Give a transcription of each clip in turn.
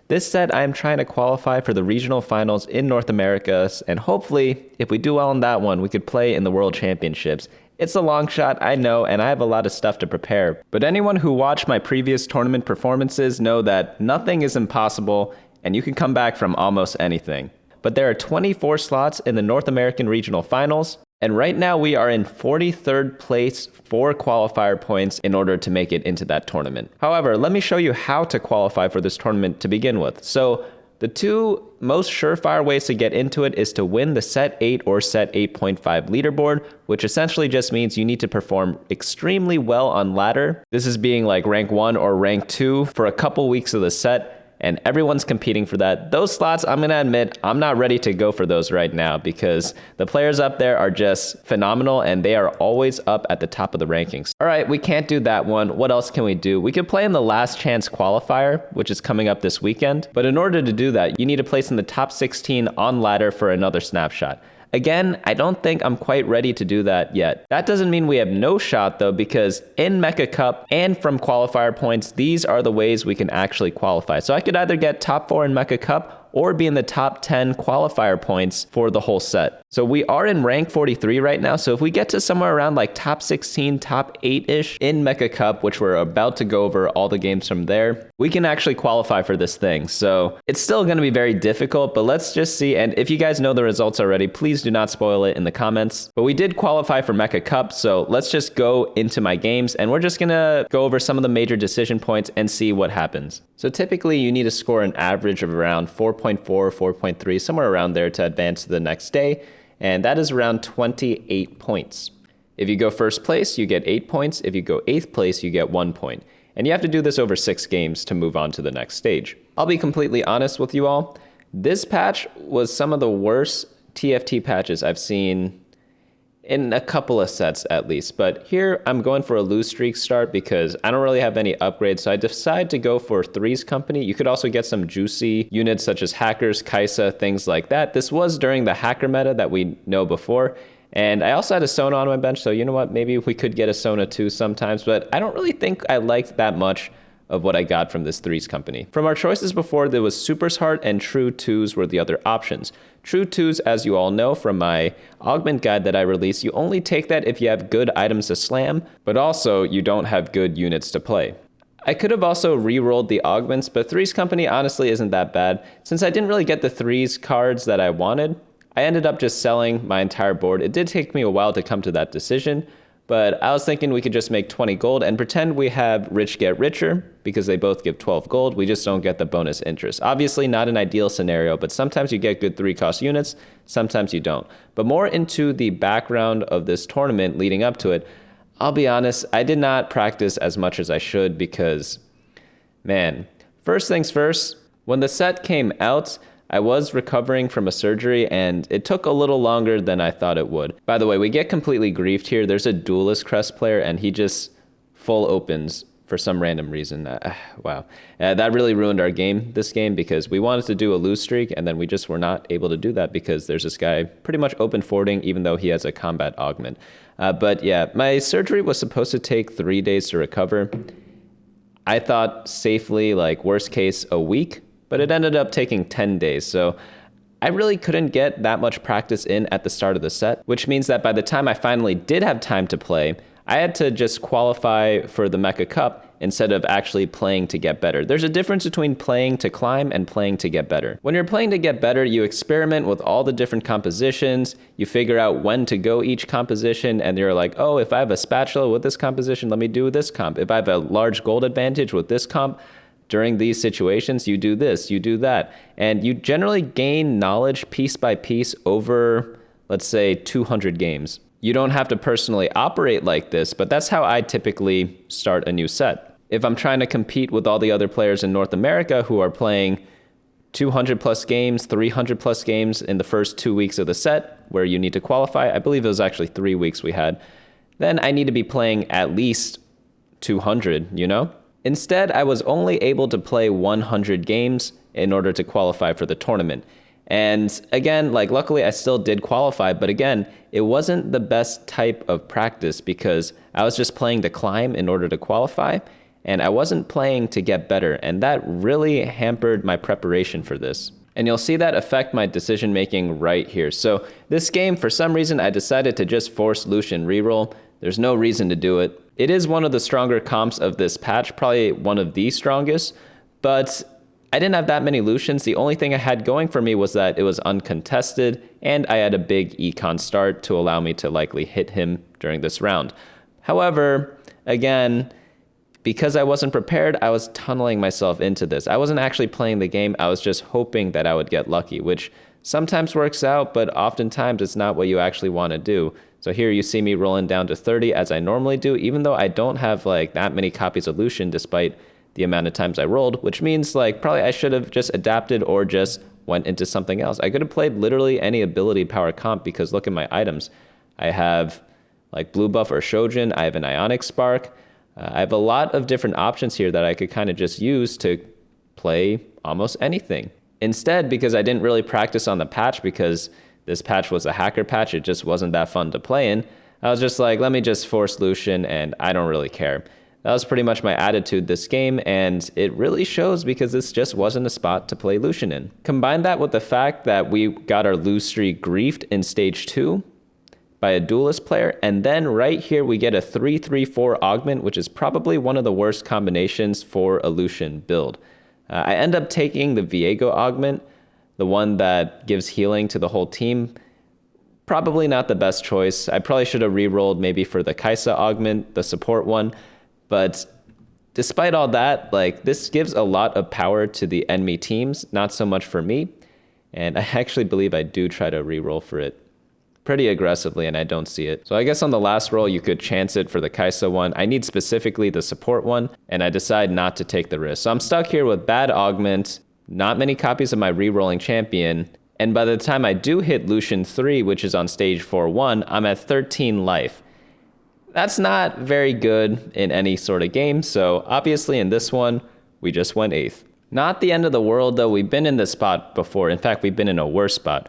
This set, I am trying to qualify for the regional finals in North America, and hopefully, if we do well in that one, we could play in the World Championships. It's a long shot, I know, and I have a lot of stuff to prepare. But anyone who watched my previous tournament performances know that nothing is impossible, and you can come back from almost anything. But there are 24 slots in the North American Regional Finals, and right now we are in 43rd place for qualifier points in order to make it into that tournament. However, let me show you how to qualify for this tournament to begin with. So the two most surefire ways to get into it is to win the Set 8 or Set 8.5 leaderboard, which essentially just means you need to perform extremely well on ladder. This is being like rank 1 or rank 2 for a couple weeks of the set, and everyone's competing for that. Those slots, I'm going to admit, I'm not ready to go for those right now because the players up there are just phenomenal and they are always up at the top of the rankings. All right, we can't do that one. What else can we do? We could play in the last chance qualifier, which is coming up this weekend. But in order to do that, you need to place in the top 16 on ladder for another snapshot. Again, I don't think I'm quite ready to do that yet. That doesn't mean we have no shot though, because in Mecha Cup and from qualifier points, these are the ways we can actually qualify. So I could either get top 4 in Mecha Cup or be in the top 10 qualifier points for the whole set. So we are in rank 43 right now. So if we get to somewhere around like top 16, top 8-ish in Mecha Cup, which we're about to go over all the games from there, we can actually qualify for this thing. So it's still going to be very difficult, but let's just see. And if you guys know the results already, please do not spoil it in the comments. But we did qualify for Mecha Cup. So let's just go into my games and we're just going to go over some of the major decision points and see what happens. So typically you need to score an average of around 4.4, 4.3, somewhere around there to advance to the next day. And that is around 28 points. If you go first place, you get 8 points. If you go 8th place, you get 1 point. And you have to do this over 6 games to move on to the next stage. I'll be completely honest with you all. This patch was some of the worst TFT patches I've seen in a couple of sets at least. But here I'm going for a lose streak start because I don't really have any upgrades. So I decide to go for Three's Company. You could also get some juicy units such as Hackers, Kaisa, things like that. This was during the hacker meta that we know before. And I also had a Sona on my bench. So you know what, maybe we could get a Sona too sometimes, but I don't really think I liked that much of what I got from this Three's Company. From our choices before, there was Super's Heart and True 2s were the other options. True 2s, as you all know from my augment guide that I released, you only take that if you have good items to slam, but also you don't have good units to play. I could have also re-rolled the augments, but Three's Company honestly isn't that bad. Since I didn't really get the threes cards that I wanted, I ended up just selling my entire board. It did take me a while to come to that decision, but I was thinking we could just make 20 gold and pretend we have Rich Get Richer because they both give 12 gold. We just don't get the bonus interest. Obviously not an ideal scenario, but sometimes you get good 3-cost units, sometimes you don't. But more into the background of this tournament leading up to it, I'll be honest, I did not practice as much as I should because, man, first things first, when the set came out, I was recovering from a surgery and it took a little longer than I thought it would. By the way, we get completely griefed here. There's a Duelist Crest player and he just full opens for some random reason. Wow. That really ruined our game, this game, because we wanted to do a lose streak and then we just were not able to do that because there's this guy pretty much open forwarding even though he has a combat augment. But yeah, my surgery was supposed to take 3 days to recover. I thought safely, like worst case, a week. But it ended up taking 10 days, so I really couldn't get that much practice in at the start of the set, which means that by the time I finally did have time to play, I had to just qualify for the Mecha Cup instead of actually playing to get better. There's a difference between playing to climb and playing to get better. When you're playing to get better, you experiment with all the different compositions, you figure out when to go each composition, and you're like, oh, if I have a spatula with this composition, let me do this comp. If I have a large gold advantage with this comp, during these situations, you do this, you do that. And you generally gain knowledge piece by piece over, let's say, 200 games. You don't have to personally operate like this, but that's how I typically start a new set. If I'm trying to compete with all the other players in North America who are playing 200 plus games, 300 plus games in the first 2 weeks of the set, where you need to qualify, I believe it was actually 3 weeks we had, then I need to be playing at least 200, you know? Instead, I was only able to play 100 games in order to qualify for the tournament. And again, like luckily I still did qualify, but again, it wasn't the best type of practice because I was just playing to climb in order to qualify. and I wasn't playing to get better, and that really hampered my preparation for this. And you'll see that affect my decision making right here. So this game, for some reason, I decided to just force Lucian reroll. There's no reason to do it. It is one of the stronger comps of this patch, probably one of the strongest, but I didn't have that many Lucians. The only thing I had going for me was that it was uncontested, and I had a big econ start to allow me to likely hit him during this round. However, again, because I wasn't prepared, I was tunneling myself into this. I wasn't actually playing the game. I was just hoping that I would get lucky, which sometimes works out, but oftentimes it's not what you actually want to do. So here you see me rolling down to 30 as I normally do, even though I don't have like that many copies of Lucian despite the amount of times I rolled, which means like probably I should have just adapted or just went into something else. I could have played literally any ability power comp because look at my items. I have like blue buff or Shojin. I have an Ionic Spark. I have a lot of different options here that I could kind of just use to play almost anything. Instead, because I didn't really practice on the patch because this patch was a hacker patch, it just wasn't that fun to play in, I was just like, let me just force Lucian and I don't really care. That was pretty much my attitude this game, and it really shows because this just wasn't a spot to play Lucian in. Combine that with the fact that we got our lose streak griefed in stage 2, by a duelist player, and then right here we get a 3-3-4 augment, which is probably one of the worst combinations for a Lucian build. I end up taking the Viego augment, the one that gives healing to the whole team. Probably not the best choice. I probably should have re-rolled maybe for the Kaisa augment, the support one, but despite all that, like this gives a lot of power to the enemy teams, not so much for me, and I actually believe I do try to re-roll for it pretty aggressively, and I don't see it. So I guess on the last roll, you could chance it for the Kaisa one. I need specifically the support one, and I decide not to take the risk. So I'm stuck here with bad augment, not many copies of my re-rolling champion, and by the time I do hit Lucian 3, which is on stage 4-1, I'm at 13 life. That's not very good in any sort of game, so obviously in this one, we just went 8th. Not the end of the world, though. We've been in this spot before. In fact, we've been in a worse spot.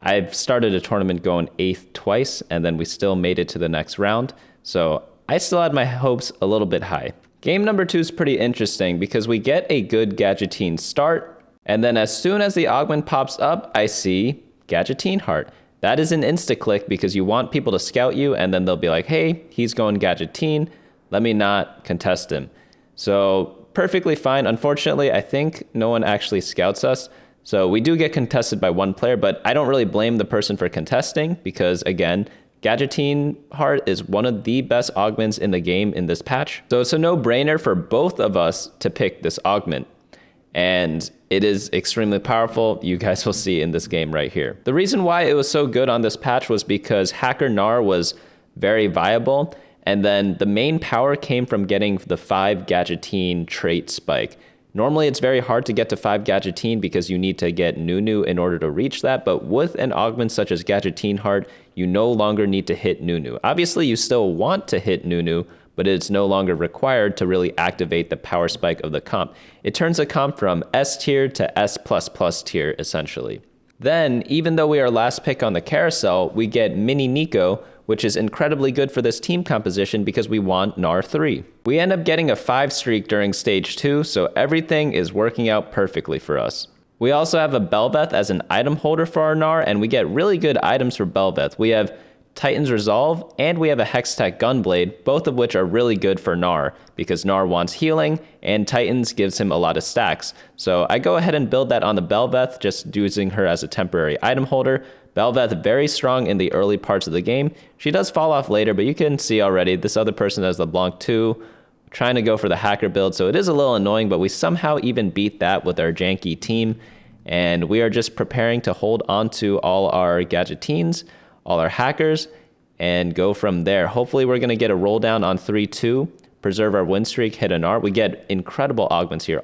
I've started a tournament going 8th twice, and then we still made it to the next round. So I still had my hopes a little bit high. Game number 2 is pretty interesting because we get a good Gadgettine start, and then as soon as the augment pops up, I see Gadgettine Heart. That is an insta-click because you want people to scout you, and then they'll be like, hey, he's going Gadgettine, let me not contest him. So perfectly fine. Unfortunately, I think no one actually scouts us. So we do get contested by one player, but I don't really blame the person for contesting because, again, Gadgettine Heart is one of the best augments in the game in this patch. So it's a no-brainer for both of us to pick this augment. And it is extremely powerful. You guys will see in this game right here. The reason why it was so good on this patch was because Hacker Gnar was very viable. And then the main power came from getting the 5 Gadgettine trait spike. Normally, it's very hard to get to 5 Gadgettine because you need to get Nunu in order to reach that, but with an augment such as Gadgettine Heart, you no longer need to hit Nunu. Obviously, you still want to hit Nunu, but it's no longer required to really activate the power spike of the comp. It turns a comp from S tier to S++ tier, essentially. Then, even though we are last pick on the carousel, we get Mini Nico, which is incredibly good for this team composition because we want Gnar 3. We end up getting a 5 streak during stage 2, so everything is working out perfectly for us. We also have a Belveth as an item holder for our Gnar, and we get really good items for Belveth. We have Titan's Resolve, and we have a Hextech Gunblade, both of which are really good for Gnar, because Gnar wants healing, and Titan's gives him a lot of stacks. So I go ahead and build that on the Belveth, just using her as a temporary item holder. Belveth very strong in the early parts of the game. She does fall off later, but you can see already this other person has LeBlanc 2, trying to go for the hacker build, so it is a little annoying, but we somehow even beat that with our janky team, and we are just preparing to hold on to all our Gadgettines, all our hackers, and go from there. Hopefully we're going to get a roll down on 3-2, preserve our win streak, hit an Gnar. We get incredible augments here.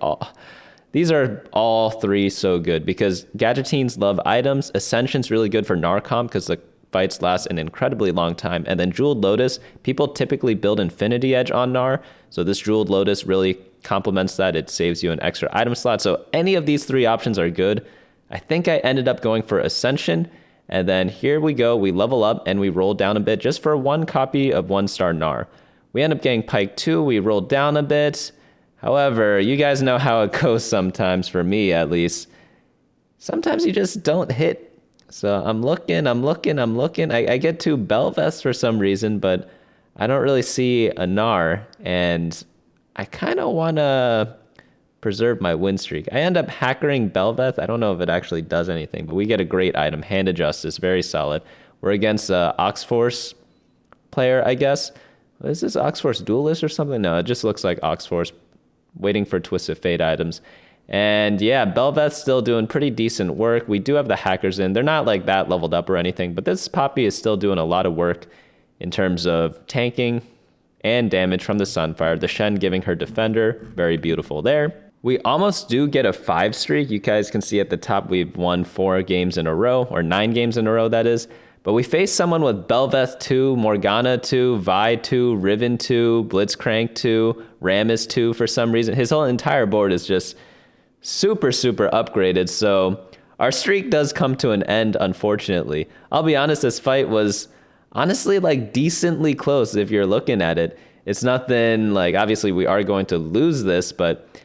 These are all 3 so good because Gadgettines love items. Ascension's really good for Gnar comp because the fights last an incredibly long time. And then Jeweled Lotus, people typically build Infinity Edge on Gnar, so this Jeweled Lotus really complements that. It saves you an extra item slot. So any of these 3 options are good. I think I ended up going for Ascension. And then here we go, we level up and we roll down a bit just for 1 copy of 1-star Gnar. We end up getting Pike 2, we roll down a bit. However, you guys know how it goes sometimes, for me at least. Sometimes you just don't hit. So I'm looking. I get 2 Belveths for some reason, but I don't really see a Gnar, and I kind of want to preserve my win streak. I end up hackering Belveth. I don't know if it actually does anything, but we get a great item. Hand of Justice, very solid. We're against a Oxforce player, I guess. Is this Oxforce Duelist or something? No, it just looks like Oxforce, waiting for Twisted Fate items. And yeah, Belveth's still doing pretty decent work. We do have the hackers in. They're not like that leveled up or anything, but this Poppy is still doing a lot of work in terms of tanking and damage from the Sunfire. The Shen giving her defender, very beautiful there. We almost do get a 5 streak. You guys can see at the top we've won 4 games in a row, or 9 games in a row, that is. But we face someone with Belveth 2, Morgana 2, Vi 2, Riven 2, Blitzcrank 2, Rammus 2 for some reason. His whole entire board is just super upgraded. So our streak does come to an end, unfortunately. I'll be honest, this fight was honestly like decently close if you're looking at it. It's nothing like, obviously we are going to lose this, but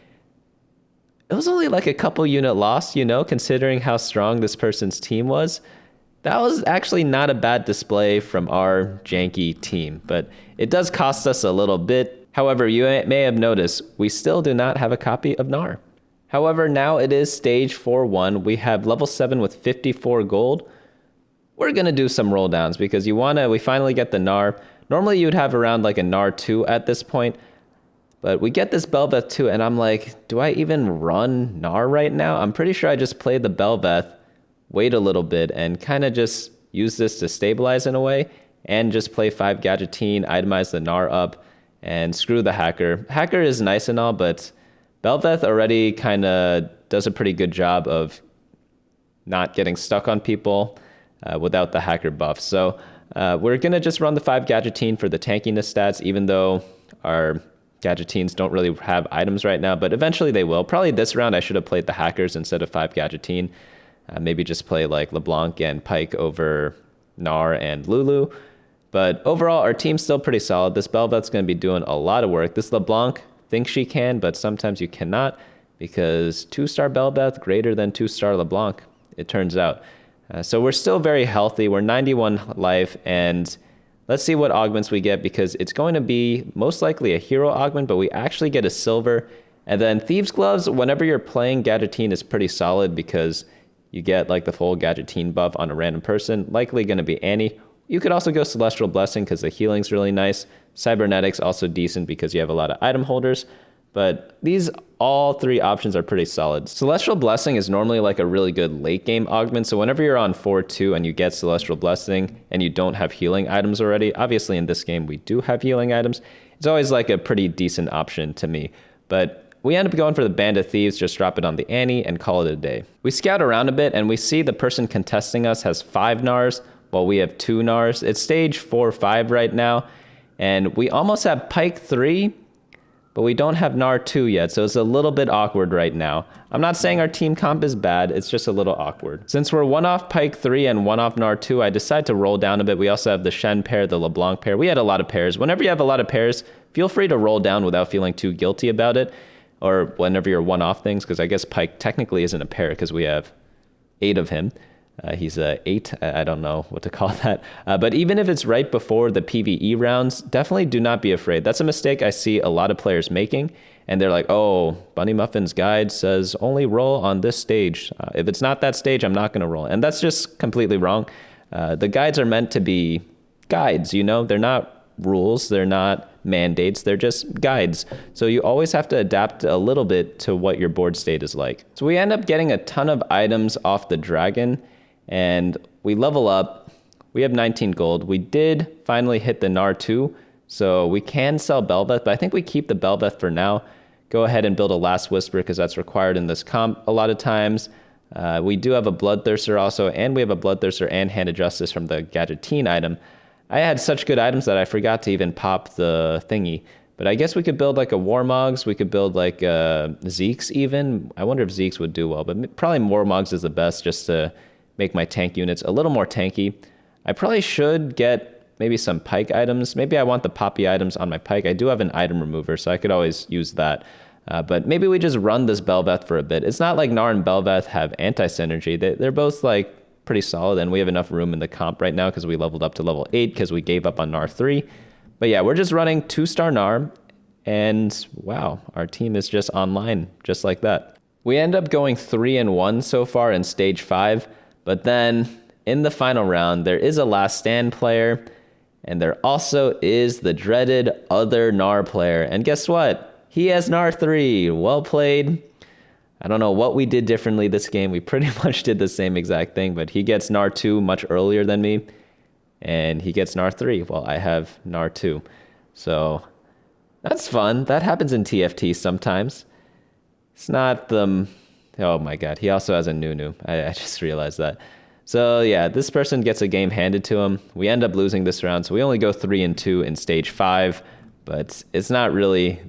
it was only like a couple unit loss, you know, considering how strong this person's team was. That was actually not a bad display from our janky team, but it does cost us a little bit. However, you may have noticed we still do not have a copy of Gnar. However, now it is stage 4-1. We have level 7 with 54 gold. We're going to do some roll downs because we finally get the Gnar. Normally you'd have around like a Gnar 2 at this point, but we get this Belveth 2 and I'm like, do I even run Gnar right now? I'm pretty sure I just play the Belveth, wait a little bit, and kind of just use this to stabilize in a way, and just play 5 Gadgetzan, itemize the Gnar up, and screw the Hacker. Hacker is nice and all, but Belveth already kind of does a pretty good job of not getting stuck on people without the Hacker buff. So we're going to just run the 5 Gadgetzan for the tankiness stats, even though our Gadgetzans don't really have items right now, but eventually they will. Probably this round I should have played the Hackers instead of 5 Gadgetzan. Maybe just play like LeBlanc and Pyke over Gnar and Lulu. But overall, our team's still pretty solid. This Belveth's going to be doing a lot of work. This LeBlanc thinks she can, but sometimes you cannot, because 2-star Belveth greater than 2-star LeBlanc, it turns out. So we're still very healthy. We're 91 life, and let's see what augments we get, because it's going to be most likely a hero augment, but we actually get a silver. And then Thieves' Gloves, whenever you're playing Gadgetzan, is pretty solid because you get like the full Gadgetzan buff on a random person, likely going to be Annie. You could also go Celestial Blessing because the healing's really nice. Cybernetics also decent because you have a lot of item holders. But all 3 options are pretty solid. Celestial Blessing is normally like a really good late game augment. So whenever you're on 4-2 and you get Celestial Blessing and you don't have healing items already, obviously in this game we do have healing items, it's always like a pretty decent option to me. But we end up going for the Band of Thieves, just drop it on the Annie and call it a day. We scout around a bit and we see the person contesting us has 5 Gnars while we have 2 Gnars. It's stage 4-5 right now. And we almost have Pyke 3, but we don't have Gnar 2 yet, so it's a little bit awkward right now. I'm not saying our team comp is bad, it's just a little awkward. Since we're 1 off Pyke 3 and 1 off Gnar 2, I decided to roll down a bit. We also have the Shen pair, the LeBlanc pair. We had a lot of pairs. Whenever you have a lot of pairs, feel free to roll down without feeling too guilty about it, or whenever you're 1 off things, because I guess Pyke technically isn't a pair because we have 8 of him. He's 8. I don't know what to call that. But even if it's right before the PvE rounds, definitely do not be afraid. That's a mistake I see a lot of players making. And they're like, oh, Bunny Muffin's guide says only roll on this stage. If it's not that stage, I'm not going to roll. And that's just completely wrong. The guides are meant to be guides, you know? They're not rules. They're not mandates. They're just guides. So you always have to adapt a little bit to what your board state is like. So we end up getting a ton of items off the dragon. And we level up. We have 19 gold. We did finally hit the Gnar 2, so we can sell Belveth, but I think we keep the Belveth for now. Go ahead and build a Last Whisper because that's required in this comp a lot of times. We do have a Bloodthirster also, and we have a Bloodthirster and Hand of Justice from the Gadgetzan item. I had such good items that I forgot to even pop the thingy. But I guess we could build like a Warmogs. We could build like Zeke's even. I wonder if Zeke's would do well, but probably Warmogs is the best just to make my tank units a little more tanky. I probably should get maybe some Pyke items. Maybe I want the Poppy items on my Pyke. I do have an item remover, so I could always use that. But maybe we just run this Bel'Veth for a bit. It's not like Gnar and Bel'Veth have anti-synergy. They're both like pretty solid, and we have enough room in the comp right now because we leveled up to level 8 because we gave up on Gnar 3. But yeah, we're just running 2-star Gnar, and wow, our team is just online just like that. We end up going 3-1 so far in stage 5, but then in the final round, there is a last stand player, and there also is the dreaded other Gnar player. And guess what? He has Gnar 3. Well played. I don't know what we did differently this game. We pretty much did the same exact thing, but he gets Gnar 2 much earlier than me, and he gets Gnar 3. Well, I have Gnar 2. So that's fun. That happens in TFT sometimes. It's not the... Oh my god, he also has a Nunu. I just realized that. So yeah, this person gets a game handed to him. We end up losing this round, so we only go 3-2 in stage 5, but it's not really